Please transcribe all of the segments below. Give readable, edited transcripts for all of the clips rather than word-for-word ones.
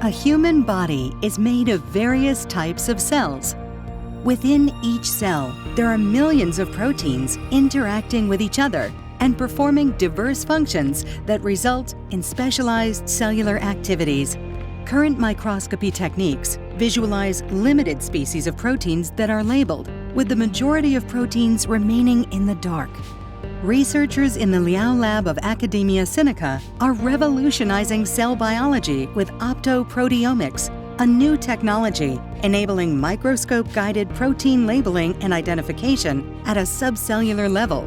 A human body is made of various types of cells. Within each cell, there are millions of proteins interacting with each other and performing diverse functions that result in specialized cellular activities. Current microscopy techniques visualize limited species of proteins that are labeled, with the majority of proteins remaining in the dark. Researchers in the Liao lab of Academia Sinica are revolutionizing cell biology with Optoproteomics, a new technology enabling microscope-guided protein labeling and identification at a subcellular level.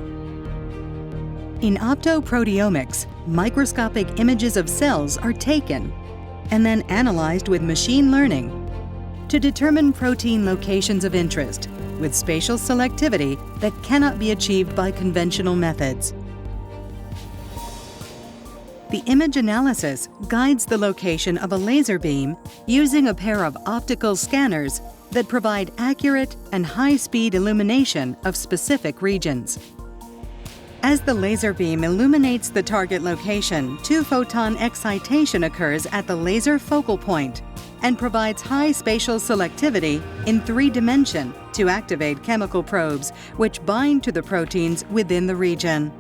In Optoproteomics, microscopic images of cells are taken and then analyzed with machine learning to determine protein locations of interest with spatial selectivity that cannot be achieved by conventional methods. The image analysis guides the location of a laser beam using a pair of optical scanners that provide accurate and high-speed illumination of specific regions. As the laser beam illuminates the target location, two-photon excitation occurs at the laser focal point and provides high spatial selectivity in 3 dimensions to activate chemical probes which bind to the proteins within the region.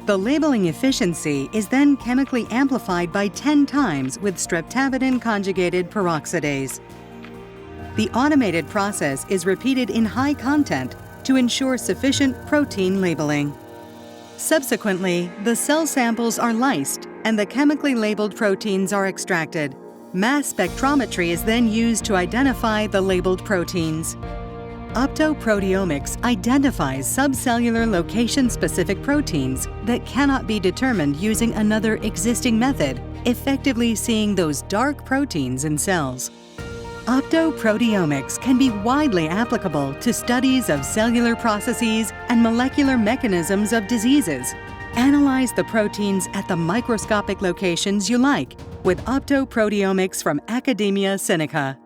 The labeling efficiency is then chemically amplified by 10 times with streptavidin conjugated peroxidase. The automated process is repeated in high content to ensure sufficient protein labeling. Subsequently, the cell samples are lysed and the chemically labeled proteins are extracted. Mass spectrometry is then used to identify the labeled proteins. Optoproteomics identifies subcellular location-specific proteins that cannot be determined using another existing method, effectively seeing those dark proteins in cells. Optoproteomics can be widely applicable to studies of cellular processes and molecular mechanisms of diseases. Analyze the proteins at the microscopic locations you like with Optoproteomics from Academia Sinica.